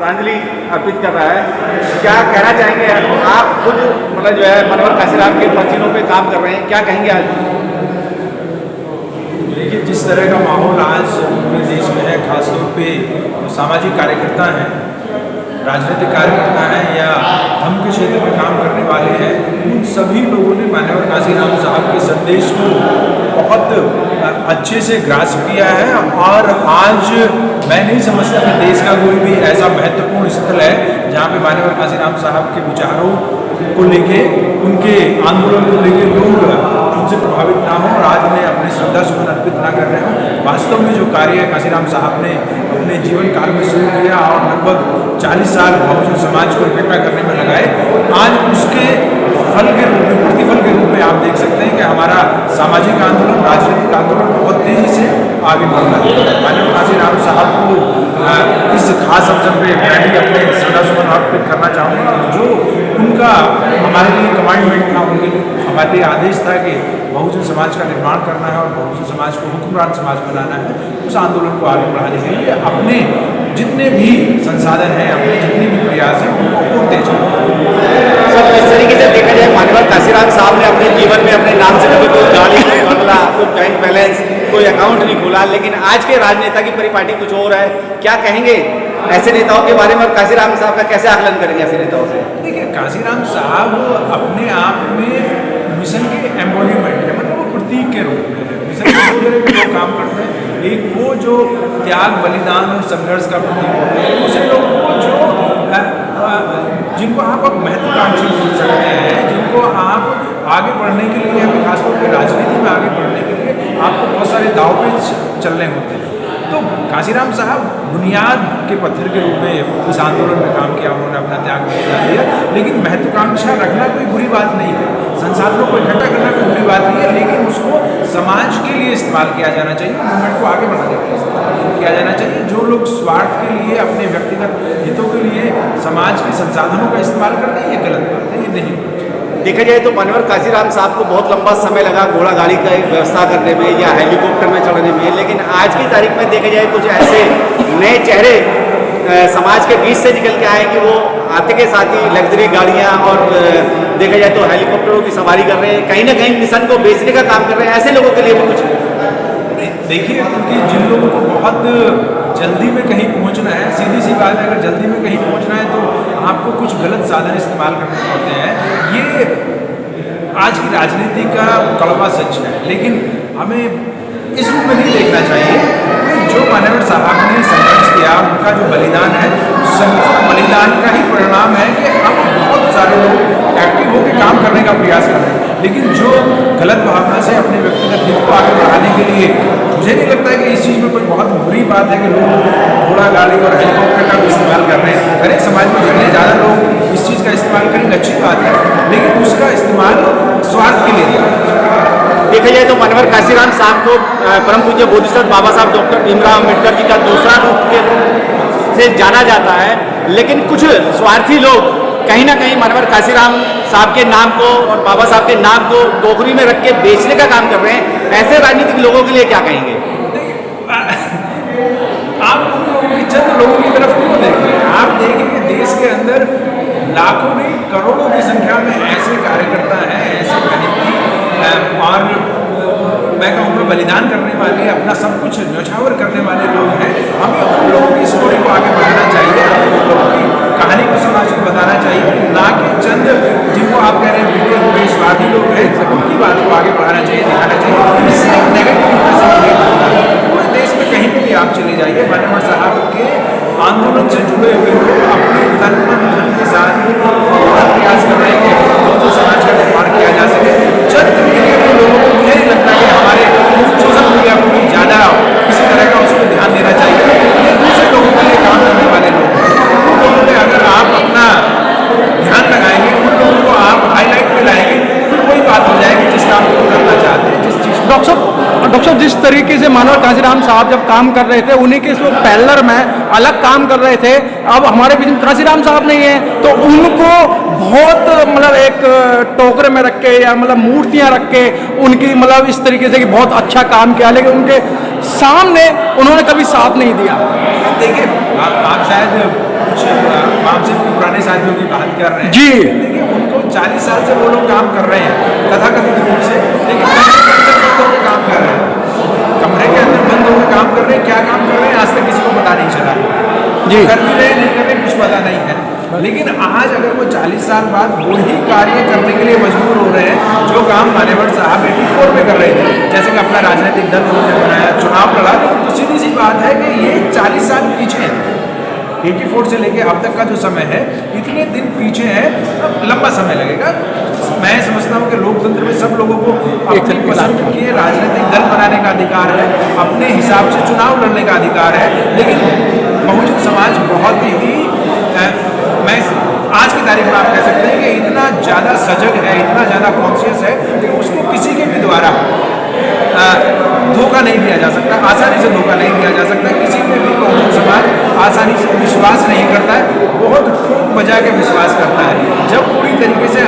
श्रद्धांजलि अर्पित कर रहा है। क्या कहना चाहेंगे आप? खुद मतलब जो है मनोहर काशीराम के पचिनों पे काम कर रहे हैं, क्या कहेंगे आज? देखिए, जिस तरह का माहौल आज पूरे देश में है, खासतौर पे जो सामाजिक कार्यकर्ता हैं, राजनीतिक कार्यकर्ता हैं या धर्म के क्षेत्र में काम करने वाले हैं, उन सभी लोगों ने माननीय काशीराम साहब के संदेश को बहुत अच्छे से ग्रास्प किया है। और आज मैं नहीं समझता कि देश का कोई भी ऐसा महत्वपूर्ण स्थल है जहाँ पे माननीय काशीराम साहब के विचारों को लेके, उनके आंदोलन को लेके लोग उनसे प्रभावित ना हो और आज उन्हें अपने श्रद्धा सुमन अर्पित ना कर रहे हों। वास्तव में जो कार्य काशीराम साहब ने अपने जीवन काल में शुरू किया और लगभग 40 साल बहुजन समाज को इकट्ठा करने में लगाए, आज उसके फल के रूप में, प्रतिफल के रूप में आप देख सकते हैं कि हमारा सामाजिक आंदोलन, राजनीतिक आंदोलन बहुत तेजी से आगे बढ़ रहा है। माननीय काशीराम साहब को इस खास अवसर पे मैं भी अपने श्रद्धा सुमन अर्पित करना चाहूँगा। जो उनका हमारे लिए कमांडमेंट था, उनके हमारे लिए आदेश था कि बहुजन समाज का निर्माण करना है और बहुजन समाज को हुक्मरान समाज बनाना है, उस आंदोलन को आगे बढ़ाने के लिए अपने जितने भी संसाधन हैं, अपने जितने भी प्रयास हैं, उनको और तेज सर, जिस तरीके से देखा जाए माननीय काशीराम साहब ने अपने जीवन में अपने नाम से कभी कोई गाड़ी नहीं बदला, कोई बैंक बैलेंस, कोई अकाउंट नहीं खोला, लेकिन आज के राजनेता की परिपाटी कुछ और है। क्या कहेंगे ऐसे नेताओं के बारे में और काशीराम साहब का कैसे आकलन करेंगे ऐसे नेताओं से? देखिए, काशीराम साहब अपने आप में मिशन के एम्बोडिमेंट है, मतलब वो प्रतीक के रूप में है। मिशन के दो तरह के लोग काम करते हैं, एक वो जो त्याग, बलिदान और संघर्ष का प्रतीक होते हैं, दूसरे लोग वो जो जिनको आप अब महत्वाकांक्षी बोल सकते हैं, जिनको आप आगे बढ़ने के लिए, हमें खासतौर पर राजनीति में आगे बढ़ने के लिए आपको बहुत सारे दाव पेच चलने होते हैं। तो काशीराम साहब बुनियाद के पत्थर के रूप में इस आंदोलन में काम किया, उन्होंने अपना त्याग बलिदान दिया, लेकिन महत्वाकांक्षा रखना कोई बुरी बात नहीं है, संसाधनों को इकट्ठा करना कोई बुरी बात नहीं है, लेकिन उसको समाज के लिए इस्तेमाल किया जाना चाहिए, मूवमेंट को आगे बढ़ाने के लिए इस्तेमाल किया जाना चाहिए। जो लोग स्वार्थ के लिए, अपने व्यक्तिगत हितों के लिए समाज के संसाधनों का इस्तेमाल करते हैं, ये गलत बात है, ये नहीं। देखा जाए तो माननीय काशीराम साहब को बहुत लंबा समय लगा घोड़ा गाड़ी का व्यवस्था करने में या हेलीकॉप्टर में चढ़ने में, लेकिन आज की तारीख में देखा जाए कुछ ऐसे नए चेहरे समाज के बीच से निकल के आए कि वो आते के साथ ही लग्जरी गाड़ियाँ और देखा जाए तो हेलीकॉप्टरों की सवारी कर रहे हैं, कहीं ना कहीं मिशन को बेचने का काम कर रहे हैं। ऐसे लोगों के लिए भी कुछ देखिए, क्योंकि जिन लोगों को बहुत जल्दी में कहीं पहुंचना है, सीधी सी बात है, अगर जल्दी में कहीं पहुंचना है तो आपको कुछ गलत साधन इस्तेमाल करने पड़ते हैं। ये आज की राजनीति का कड़वा सच है, लेकिन हमें इस रूप में नहीं देखना चाहिए कि जो माननीय साहब ने संघर्ष किया, उनका जो बलिदान है, उस बलिदान का ही परिणाम है कि अब बहुत सारे लोग एक्टिव होकर काम करने का प्रयास कर रहे हैं। लेकिन जो गलत भावना से अपने व्यक्तिगत हित को आगे बढ़ाने के लिए, मुझे नहीं लगता है कि इस चीज़ में कोई बहुत बुरी बात है कि लोग घोड़ा गाड़ी और हेलीकॉप्टर का भी इस्तेमाल कर रहे हैं। हर एक समाज में जितने ज़्यादा लोग इस चीज़ का इस्तेमाल करेंगे अच्छी बात है, लेकिन उसका इस्तेमाल स्वार्थ के लिए नहीं। देखा जाए तो माननीय काशीराम साहब को परम पूज्य बोधिसत्व बाबा साहब डॉक्टर भीमराव अम्बेडकर जी का दूसरा रूप के से जाना जाता है, लेकिन कुछ स्वार्थी लोग कहीं ना कहीं माननीय काशीराम साहब के नाम को और बाबा साहब के नाम को टोकरी में रख के बेचने का काम कर रहे हैं। ऐसे राजनीतिक लोगों के लिए क्या कहेंगे? आप उन लोगों की, चंद लोगों की तरफ क्यों देख रहे हैं? आप देखेंगे देश के अंदर लाखों नहीं करोड़ों की संख्या में ऐसे कार्यकर्ता हैं, ऐसे कनिष्ठ और मैं कहूँगा बलिदान करने वाले, अपना सब कुछ न्यौछावर करने वाले लोग हैं। हमें उन लोगों की स्टोरी को आगे बढ़ाना चाहिए, हमें उन लोगों की कहानी को समाज को बताना चाहिए, ना कि चंद जिनको आप कह रहे हैं बिगड़े हुए स्वार्थी लोग हैं, उनकी बात को आगे बढ़ाना चाहिए, दिखाना चाहिए। इससे एक नेगेटिव पूरे देश में कहीं पर भी आप चले जाइए, माननीय साहब के आंदोलन से जुड़े हुए लोग अपने तन मन धन के साथ पूरा प्रयास कर रहे हैं कि बहुजन समाज का निर्माण किया जा सके। चंद मीडिया के लोगों को मुझे नहीं लगता कि हमारे सोशल मीडिया को भी ज़्यादा किसी तरह का उस पर ध्यान देना चाहिए। ये दूसरे लोगों के लिए काम करने वाले लोग हैं, उन लोगों पर अगर आप अपना ध्यान लगाएंगे, उन लोगों को आप हाईलाइट में लाएंगे, फिर वही बात हो जाएगी जिस काम को करना चाहते हैं, जिस चीज़। डॉक्टर साहब, जिस तरीके से माननीय काशीराम साहब जब काम कर रहे थे, उन्हीं के पैरेलल में अलग काम कर रहे थे। अब हमारे बीच में काशीराम साहब नहीं है, तो उनको बहुत मतलब एक टोकरे में रख के या मतलब मूर्तियां रख के उनकी मतलब इस तरीके से कि बहुत अच्छा काम किया, लेकिन उनके सामने उन्होंने कभी साथ नहीं दिया। देखिए, आप शायद कुछ वामसिक पुराने साथियों की बात कर रहे हैं जी। देखिए उनको 40 साल से वो लोग काम कर रहे हैं तथाकथित रूप से, लेकिन कमरे के अंदर बंद होकर काम कर रहे हैं, कमरे के अंदर बंद होकर काम कर रहे हैं। क्या काम कर रहे हैं आज तक किसी को पता नहीं चला। जी। कर भी रहे नहीं कर रहे कुछ पता नहीं है। लेकिन आज अगर वो 40 साल बाद वही कार्य करने के लिए मजबूर हो रहे हैं जो काम मान्यवर साहब 84 में कर रहे थे, जैसे कि अपना राजनीतिक दल उन्होंने बनाया, चुनाव लड़ा, तो सीधी सी बात है कि ये 40 साल पीछे है। 84 से लेके अब तक का जो समय है इतने दिन पीछे है, लंबा समय लगेगा। मैं समझता हूँ कि लोकतंत्र में सब लोगों को अपनी पसंद के राजनीतिक दल बनाने का अधिकार है, अपने हिसाब से चुनाव लड़ने का अधिकार है, लेकिन बहुजन समाज बहुत ही मैं आज की तारीख में आप कह सकते हैं कि इतना ज़्यादा सजग है, इतना ज़्यादा कॉन्शियस है कि उसको किसी के भी द्वारा धोखा नहीं दिया जा सकता, आसानी से धोखा नहीं दिया जा सकता। किसी पे भी बहुजन समाज आसानी से विश्वास नहीं करता है, बहुत ठोक बजा के विश्वास करता है। जब पूरी तरीके से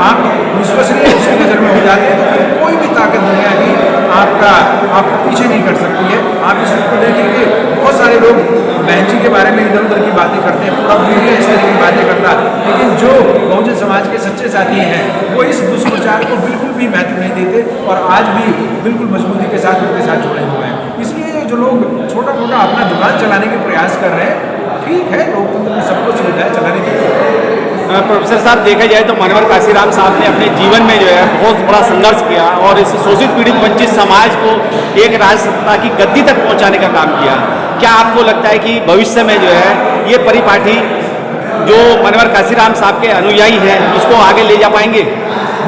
आप विश्वसनीय उसकी नज़र में हो जाते हैं तो फिर कोई भी ताकत दुनिया की आपको पीछे नहीं कर सकती है। आप इस को देखिए कि बहुत सारे लोग बहन जी के बारे में इधर उधर की बातें करते हैं, पूरा मीडिया इस तरह की बातें करता है, लेकिन जो बहुजन समाज के सच्चे साथी हैं वो इस दुष्प्रचार को बिल्कुल भी महत्व नहीं देते और आज भी बिल्कुल मजबूती के साथ उनके साथ जुड़े हुए हैं। इसलिए जो लोग छोटा मोटा अपना दुकान चलाने के प्रयास कर रहे हैं, ठीक है, लोकतंत्र में सबको सुविधाएं चलाने की। प्रोफेसर साहब देखा जाए तो मान्यवर काशीराम साहब ने अपने जीवन में जो है बहुत बड़ा संघर्ष किया और इस शोषित पीड़ित वंचित समाज को एक राजसत्ता की गद्दी तक पहुंचाने का काम किया। क्या आपको लगता है कि भविष्य में जो है ये परिपाटी जो मान्यवर काशीराम साहब के अनुयायी हैं उसको आगे ले जा पाएंगे?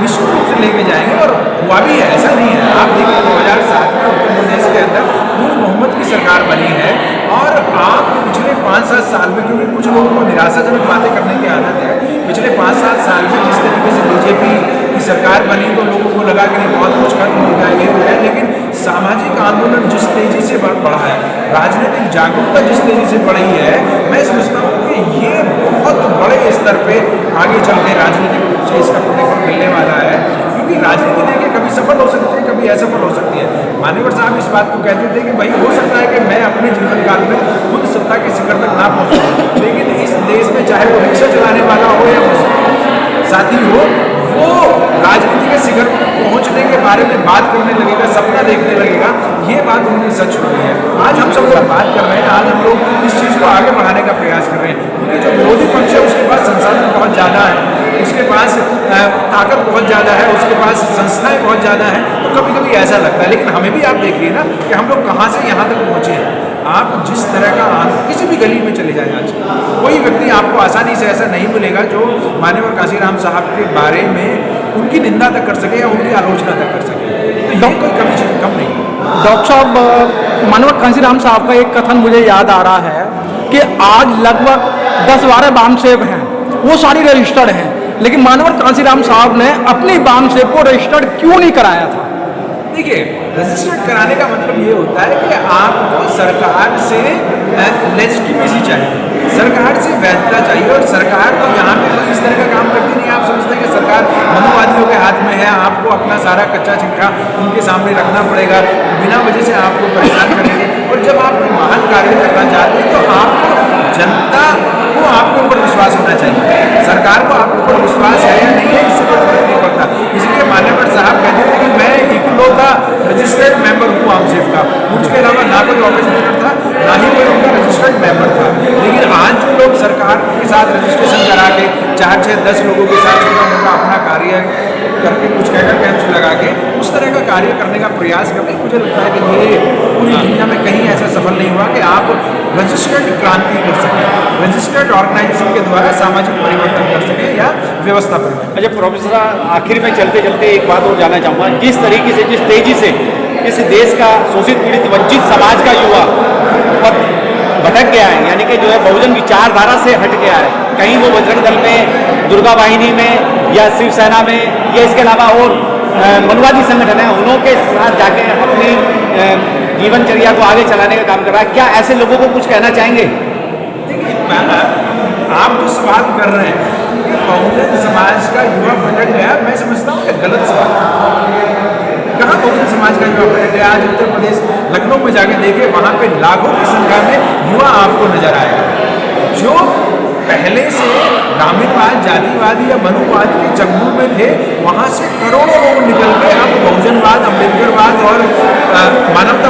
निश्चित रूप से लेके जाएंगे और हुआ भी है, ऐसा नहीं है। आप देखिए 2007 में उत्तर प्रदेश के अंदर नूर मोहम्मद की सरकार बनी है और आप पिछले 5-7 साल में, क्योंकि कुछ लोगों को निराशाजनक बातें करने की आदत है, पिछले 5-7 साल में जिस तरीके से बीजेपी की सरकार बनी तो लोगों को लगा कि नहीं बहुत कुछ खत्म हो गया, ये हो गया, लेकिन सामाजिक आंदोलन जिस तेजी से बढ़ा है, राजनीतिक जागरूकता जिस तेजी से बढ़ी है, मैं समझता हूँ कि ये बहुत बड़े स्तर पे आगे चल के राजनीतिक रूप से इसका प्रतिफल मिलने वाला है। क्योंकि राजनीति देखिए कभी सफल हो सकती है, कभी असफल हो सकती है। मान्यवर साहब इस बात को कहते थे कि भाई हो सकता है कि मैं अपने जीवन काल में खुद सत्ता के शिखर तक ना पहुँचूं, लेकिन इस देश में चाहे वो रिक्शा चलाने वाला हो या साथी हो, वो राजनीति के शिखर पर पहुंचने के बारे में बात करने लगेगा, सपना देखने लगेगा। ये बात उनकी सच हो रही है। आज हम सब लोग बात कर रहे हैं, आज हम लोग इस चीज़ को आगे बढ़ाने का प्रयास कर रहे हैं, क्योंकि जो विरोधी पक्ष है उसके पास संसाधन बहुत ज़्यादा है, उसके पास ताकत बहुत ज़्यादा है, उसके पास संस्थाएं बहुत ज़्यादा हैं। तो कभी कभी ऐसा लगता है, लेकिन हमें भी आप देखिए ना कि हम लोग कहाँ से यहाँ तक पहुँचे हैं। आप जिस तरह का किसी भी गली में चले जाएं, आज कोई व्यक्ति आपको आसानी से ऐसा नहीं मिलेगा जो मान्यवर काशीराम साहब के बारे में उनकी निंदा तक कर सके या उनकी आलोचना तक कर सके। तो ये कोई कमी चीज कम नहीं। डॉक्टर साहब, मान्यवर काशीराम साहब का एक कथन मुझे याद आ रहा है कि आज लगभग 10-12 वामसेव हैं, वो सारी रजिस्टर्ड हैं, लेकिन मान्यवर काशीराम साहब ने अपनी वामसेव को रजिस्टर्ड क्यों नहीं कराया था? देखिए, रजिस्टर्ड कराने का मतलब ये होता है कि आपको सरकार से लेजिटिमेसी चाहिए, सरकार से वैधता चाहिए, और सरकार तो यहाँ पे कोई इस तरह का काम करती नहीं। आप समझते हैं कि सरकार मनुवादियों के हाथ में है, आपको अपना सारा कच्चा चिट्ठा उनके सामने रखना पड़ेगा, बिना वजह से आपको परेशान करेंगे। और जब आप कोई महान कार्य करना चाहते हैं तो आपको जनता को आपके ऊपर विश्वास होना चाहिए। सरकार को आपके ऊपर विश्वास है या नहीं है इससे कोई फर्क नहीं पड़ता। इसलिए मान्यवर साहब कहते थे कि मैं इकलौता रजिस्टर्ड मेंबर हूँ आमसेफ का, उसके अलावा ना कोई ऑफिस मेंबर था, ना ही कोई उनका रजिस्टर्ड मेंबर था। लेकिन आज जो लोग सरकार के साथ रजिस्ट्रेशन करा के 4-6-10 लोगों के साथ छोटा मोटा अपना कार्य करके कुछ कहकर कैंप्स लगा के उस तरह का कार्य करने का प्रयास करते हैं, मुझे लगता है कि ये पूरी दुनिया में कहीं ऐसा सफल नहीं हुआ कि आप रजिस्टर्ड क्रांति कर सकें, रजिस्टर्ड ऑर्गेनाइजेशन के द्वारा सामाजिक परिवर्तन कर सकें या व्यवस्था परिवर्तन। अच्छा प्रोफेसर, आखिर में चलते चलते एक बात और जानना चाहूँगा, जिस तरीके से जिस तेजी से इस देश का शोषित पीड़ित वंचित समाज का युवा भटक गया है, यानी कि जो है बहुजन विचारधारा से हट गया है, कहीं वो बजरंग दल में, दुर्गा वाहिनी में या शिवसेना में या इसके अलावा और मनुवादी संगठन है उनके साथ जाके अपनी जीवनचर्या को आगे चलाने का काम कर रहा है। क्या ऐसे लोगों को कुछ कहना चाहेंगे? देखिए, आप जो सवाल कर रहे हैं कि बहुजन समाज का युवा भटक गया, मैं समझता हूँ कि गलत सवाल। कहाँ बहुजन समाज का युवा भटक गया? आज उत्तर प्रदेश लखनऊ में जाके देखे, वहाँ पे लाखों की संख्या में युवा आपको नजर आएगा जो पहले से ब्राह्मणवाद, जातिवाद या मनुवाद के चंगुल में थे, वहाँ से करोड़ों लोग निकल के अब बहुजनवाद, अम्बेडकरवाद और मानव